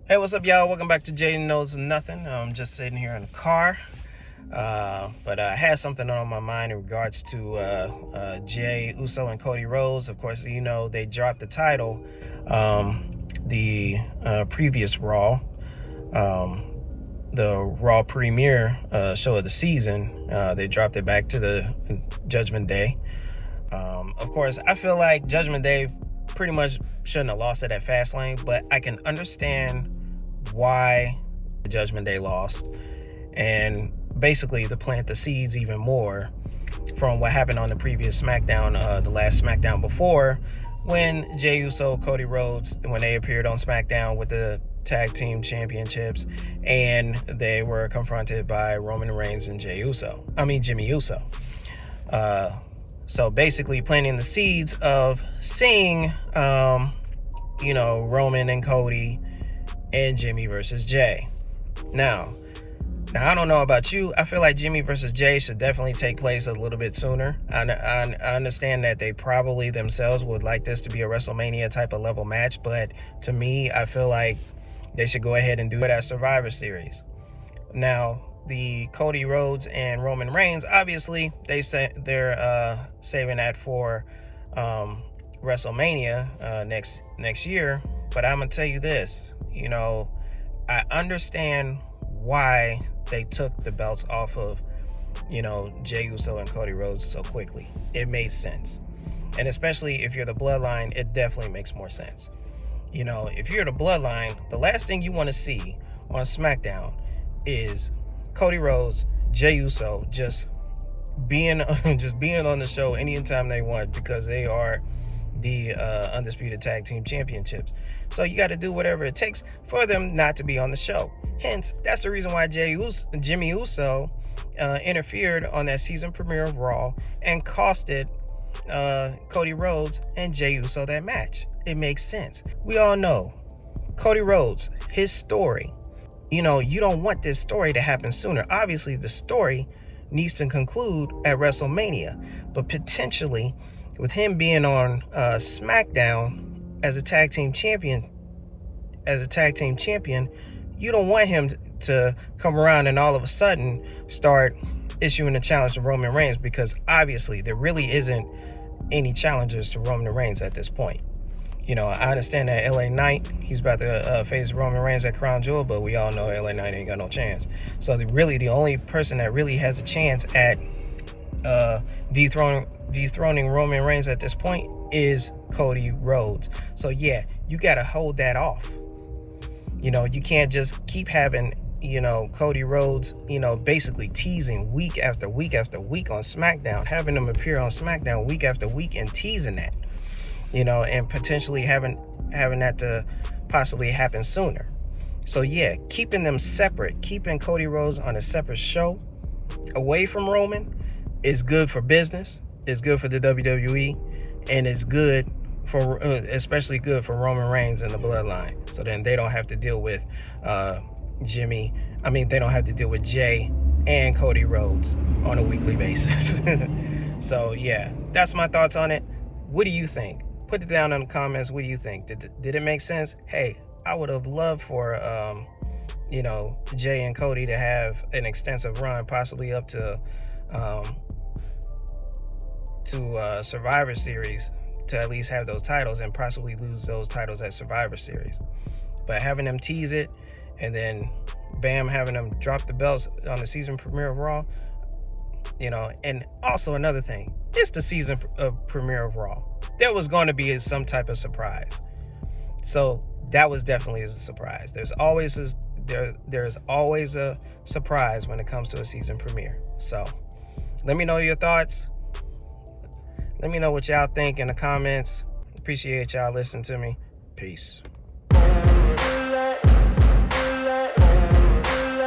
Hey, what's up, y'all? Welcome back to Jay Knows Nothing. I'm just sitting here in the car, but I had something on my mind in regards to Jey Uso and Cody Rhodes. Of course, you know they dropped the title, the previous Raw, the Raw premiere show of the season. They dropped it back to the Judgment Day. Of course, I feel like Judgment Day pretty much shouldn't have lost it at Fastlane, but I can understand why Judgment Day lost, and basically to plant the seeds even more from what happened on the previous SmackDown, the last SmackDown before, when Jey Uso, Cody Rhodes, when they appeared on SmackDown with the tag team championships, and they were confronted by Roman Reigns and Jimmy Uso. So basically planting the seeds of seeing, Roman and Cody and Jimmy versus Jey. Now, I don't know about you. I feel like Jimmy versus Jey should definitely take place a little bit sooner. I understand that they probably themselves would like this to be a WrestleMania type of level match, but to me, I feel like they should go ahead and do it at Survivor Series. Now, the Cody Rhodes and Roman Reigns, obviously, they say they're saving that for WrestleMania next year. But I'm gonna tell you this, I understand why they took the belts off of, Jey Uso and Cody Rhodes so quickly. It made sense, and especially if you're the Bloodline, it definitely makes more sense. If you're the Bloodline, the last thing you want to see on SmackDown is Cody Rhodes, Jey Uso just being on the show anytime they want, because they are the undisputed tag team championships. So you got to do whatever it takes for them not to be on the show. Hence, that's the reason why Jimmy Uso interfered on that season premiere of Raw and costed Cody Rhodes and Jey Uso that match. It makes sense. We all know Cody Rhodes, his story. You don't want this story to happen sooner. Obviously, the story needs to conclude at WrestleMania, but potentially with him being on SmackDown as a tag team champion, you don't want him to come around and all of a sudden start issuing a challenge to Roman Reigns, because obviously there really isn't any challengers to Roman Reigns at this point. I understand that LA Knight, he's about to face Roman Reigns at Crown Jewel, but we all know LA Knight ain't got no chance. So the only person that really has a chance at dethroning Roman Reigns at this point is Cody Rhodes. So yeah, you got to hold that off. You can't just keep having, Cody Rhodes, basically teasing week after week after week on SmackDown, having him appear on SmackDown week after week and teasing that. And potentially having that to possibly happen sooner. So yeah, keeping them separate, keeping Cody Rhodes on a separate show away from Roman is good for business, it's good for the WWE, and it's good for, especially good for Roman Reigns and the Bloodline. So then they don't have to deal with they don't have to deal with Jey and Cody Rhodes on a weekly basis. So yeah, that's my thoughts on it. What do you think? Put it down in the comments. What do you think? Did it make sense? Hey, I would have loved for Jey and Cody to have an extensive run, possibly up to Survivor Series, to at least have those titles and possibly lose those titles at Survivor Series. But having them tease it and then bam, having them drop the belts on the season premiere of Raw, and also another thing, it's the season premiere of Raw. There was going to be some type of surprise. So that was definitely a surprise. There's always a surprise when it comes to a season premiere. So let me know your thoughts. Let me know what y'all think in the comments. Appreciate y'all listening to me. Peace.